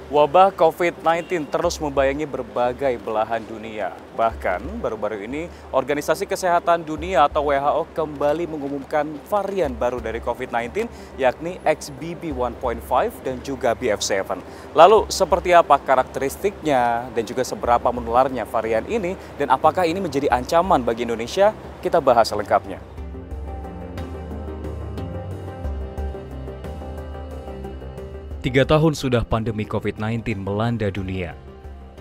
Wabah COVID-19 terus membayangi berbagai belahan dunia. Bahkan baru-baru ini Organisasi Kesehatan Dunia atau WHO kembali mengumumkan varian baru dari COVID-19 yakni XBB 1.5 dan juga BF7. Lalu seperti apa karakteristiknya dan juga seberapa menularnya varian ini dan apakah ini menjadi ancaman bagi Indonesia? Kita bahas selengkapnya. Tiga tahun sudah pandemi COVID-19 melanda dunia.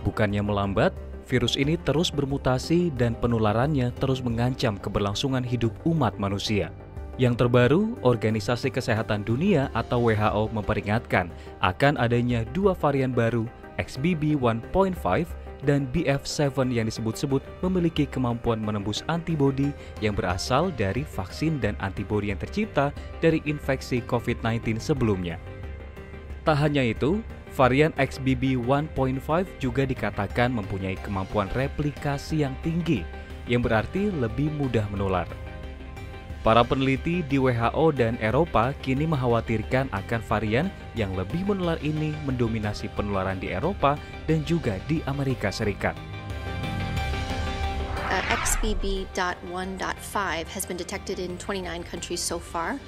Bukannya melambat, virus ini terus bermutasi dan penularannya terus mengancam keberlangsungan hidup umat manusia. Yang terbaru, Organisasi Kesehatan Dunia atau WHO memperingatkan akan adanya dua varian baru, XBB 1.5 dan BF7 yang disebut-sebut memiliki kemampuan menembus antibodi yang berasal dari vaksin dan antibodi yang tercipta dari infeksi COVID-19 sebelumnya. Tak hanya itu, varian XBB 1.5 juga dikatakan mempunyai kemampuan replikasi yang tinggi, yang berarti lebih mudah menular. Para peneliti di WHO dan Eropa kini mengkhawatirkan akan varian yang lebih menular ini mendominasi penularan di Eropa dan juga di Amerika Serikat. XBB.1.5 has been detected in 29 countries so far.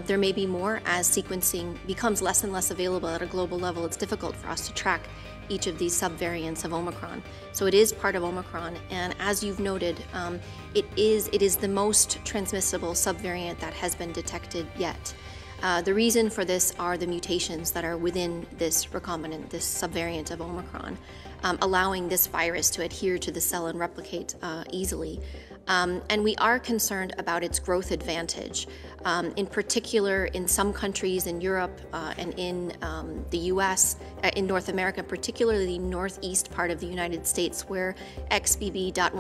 There may be more as sequencing becomes less and less available at a global level. It's difficult for us to track each of these subvariants of Omicron. So it is part of Omicron, and as you've noted, it is the most transmissible subvariant that has been detected yet. The reason for this are the mutations that are within this recombinant, this subvariant of Omicron, allowing this virus to adhere to the cell and replicate easily. And we are concerned about its growth advantage, in particular in some countries in Europe and in the US, in North America, particularly the northeast part of the United States, where XBB.1.5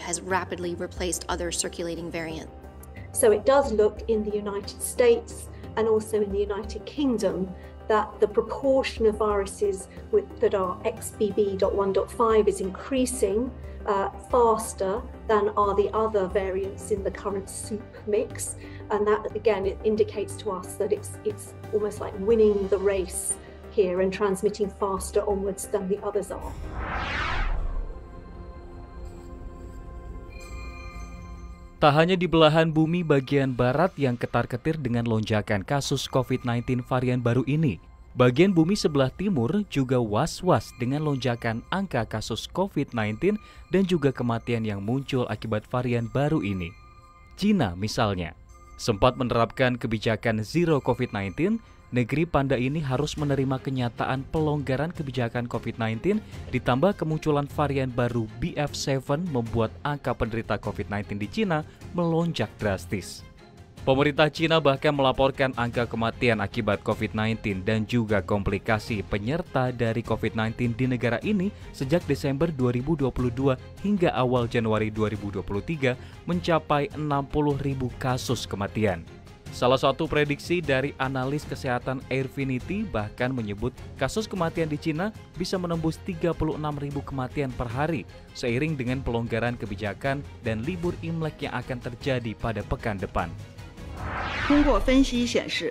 has rapidly replaced other circulating variants. So it does look in the United States and also in the United Kingdom that the proportion of viruses that are XBB.1.5 is increasing faster than are the other variants in the current soup mix, and that again it indicates to us that it's almost like winning the race here and transmitting faster onwards than the others are. Tak hanya di belahan bumi bagian barat yang ketar-ketir dengan lonjakan kasus COVID-19 varian baru ini, bagian bumi sebelah timur juga was-was dengan lonjakan angka kasus COVID-19 dan juga kematian yang muncul akibat varian baru ini. Cina misalnya, sempat menerapkan kebijakan Zero COVID-19, negeri panda ini harus menerima kenyataan pelonggaran kebijakan COVID-19 ditambah kemunculan varian baru BF7 membuat angka penderita COVID-19 di Cina melonjak drastis. Pemerintah Cina bahkan melaporkan angka kematian akibat COVID-19 dan juga komplikasi penyerta dari COVID-19 di negara ini sejak Desember 2022 hingga awal Januari 2023 mencapai 60.000 kasus kematian. Salah satu prediksi dari analis kesehatan Airfinity bahkan menyebut kasus kematian di Cina bisa menembus 36.000 kematian per hari seiring dengan pelonggaran kebijakan dan libur Imlek yang akan terjadi pada pekan depan. 通过分析显示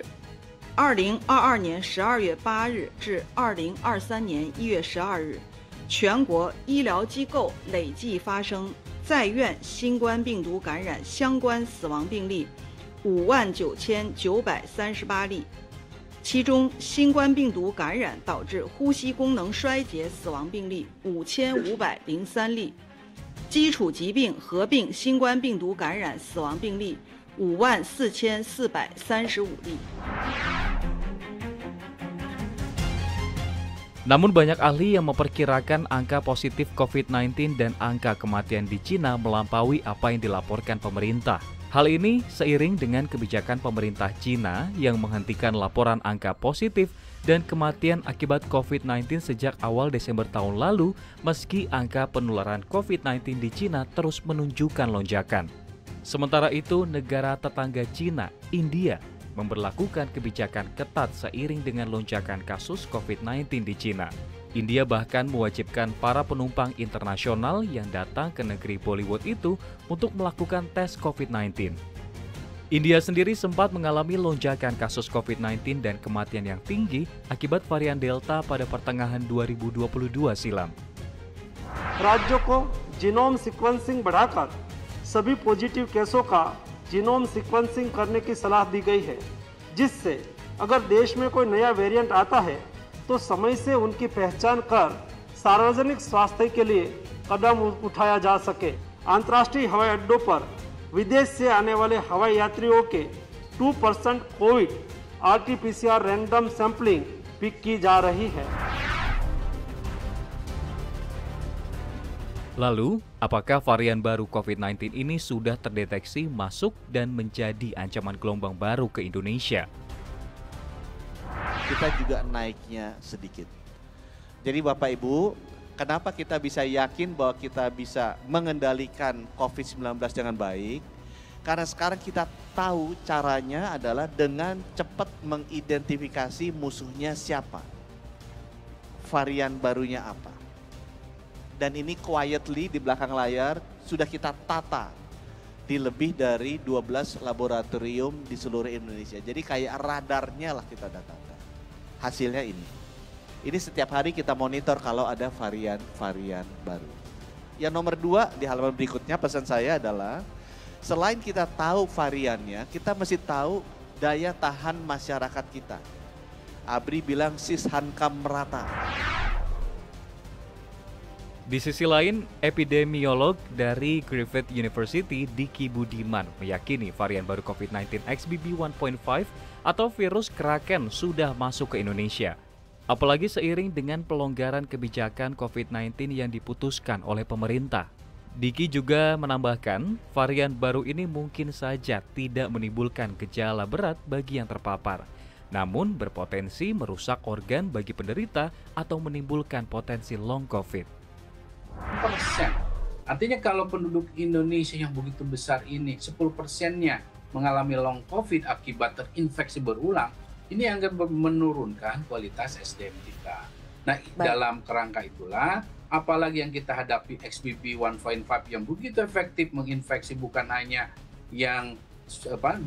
，2022年12月8日至2023年1月12日，全国医疗机构累计发生在院新冠病毒感染相关死亡病例59938例，其中新冠病毒感染导致呼吸功能衰竭死亡病例5503例，基础疾病合并新冠病毒感染死亡病例54435例。 Namun banyak ahli yang memperkirakan angka positif COVID-19 dan angka kematian di Cina melampaui apa yang dilaporkan pemerintah. Hal ini seiring dengan kebijakan pemerintah Cina yang menghentikan laporan angka positif dan kematian akibat COVID-19 sejak awal Desember tahun lalu, meski angka penularan COVID-19 di Cina terus menunjukkan lonjakan. Sementara itu, negara tetangga Cina, India, memberlakukan kebijakan ketat seiring dengan lonjakan kasus COVID-19 di Cina. India bahkan mewajibkan para penumpang internasional yang datang ke negeri Bollywood itu untuk melakukan tes COVID-19. India sendiri sempat mengalami lonjakan kasus COVID-19 dan kematian yang tinggi akibat varian Delta pada pertengahan 2022 silam. राज्यों को genome sequencing बढ़ाकर सभी पॉजिटिव केसों का genome sequencing करने की सलाह दी गई है, जिससे अगर देश में कोई नया वेरिएंट आता है तो समय से उनकी पहचान कर सार्वजनिक स्वास्थ्य के लिए कदम उठाया जा सके। अंतर्राष्ट्रीय हवाई अड्डों पर विदेश से आने वाले हवाई यात्रियों के 2% कोविड RT-PCR रैंडम सैंपलिंग भी की जा रही है। Lalu, apakah varian baru COVID-19 ini sudah terdeteksi masuk dan menjadi ancaman gelombang baru ke Indonesia? Kita juga naiknya sedikit. Jadi Bapak Ibu, kenapa kita bisa yakin bahwa kita bisa mengendalikan COVID-19 dengan baik? Karena sekarang kita tahu caranya adalah dengan cepat mengidentifikasi musuhnya siapa, varian barunya apa. Dan ini quietly di belakang layar sudah kita tata di lebih dari 12 laboratorium di seluruh Indonesia. Jadi kayak radarnya lah kita datakan. Hasilnya ini. Ini setiap hari kita monitor kalau ada varian-varian baru. Yang nomor 2 di halaman berikutnya pesan saya adalah selain kita tahu variannya, kita mesti tahu daya tahan masyarakat kita. Abri bilang sishankam merata. Di sisi lain, epidemiolog dari Griffith University, Diki Budiman, meyakini varian baru COVID-19 XBB 1.5 atau virus Kraken sudah masuk ke Indonesia. Apalagi seiring dengan pelonggaran kebijakan COVID-19 yang diputuskan oleh pemerintah. Diki juga menambahkan, varian baru ini mungkin saja tidak menimbulkan gejala berat bagi yang terpapar, namun berpotensi merusak organ bagi penderita atau menimbulkan potensi long COVID. Persen. Artinya kalau penduduk Indonesia yang begitu besar ini 10%-nya mengalami long COVID akibat terinfeksi berulang, ini akan menurunkan kualitas SDM kita. Nah, dalam kerangka itulah, apalagi yang kita hadapi XBB 1.5 yang begitu efektif menginfeksi bukan hanya yang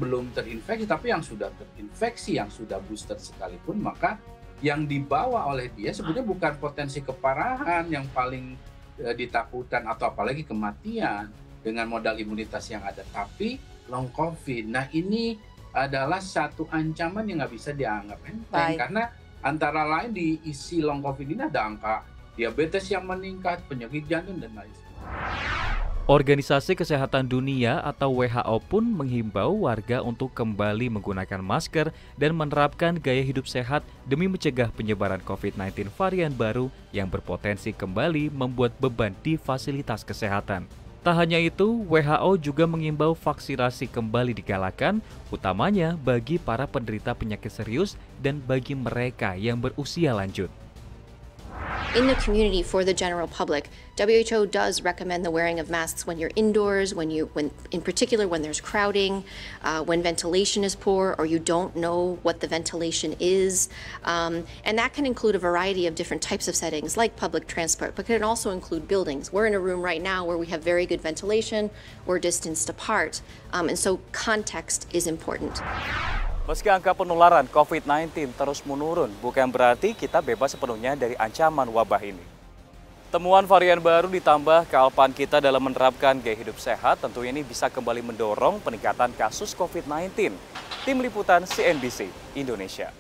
belum terinfeksi, tapi yang sudah terinfeksi, yang sudah booster sekalipun, maka yang dibawa oleh dia sebenarnya bukan potensi keparahan yang paling ditakutkan atau apalagi kematian dengan modal imunitas yang ada, tapi long COVID. Nah, ini adalah satu ancaman yang nggak bisa dianggap enteng karena antara lain di isi long COVID ini ada angka diabetes yang meningkat, penyakit jantung dan lain sebagainya. Organisasi Kesehatan Dunia atau WHO pun menghimbau warga untuk kembali menggunakan masker dan menerapkan gaya hidup sehat demi mencegah penyebaran COVID-19 varian baru yang berpotensi kembali membuat beban di fasilitas kesehatan. Tak hanya itu, WHO juga mengimbau vaksinasi kembali digalakan, utamanya bagi para penderita penyakit serius dan bagi mereka yang berusia lanjut. In the community, for the general public, WHO does recommend the wearing of masks when you're indoors, when in particular when there's crowding, when ventilation is poor or you don't know what the ventilation is, and that can include a variety of different types of settings like public transport, but can also include buildings. We're in a room right now where we have very good ventilation, we're distanced apart, and so context is important. Meski angka penularan COVID-19 terus menurun, bukan berarti kita bebas sepenuhnya dari ancaman wabah ini. Temuan varian baru ditambah kealpaan kita dalam menerapkan gaya hidup sehat, tentu ini bisa kembali mendorong peningkatan kasus COVID-19. Tim Liputan CNBC Indonesia.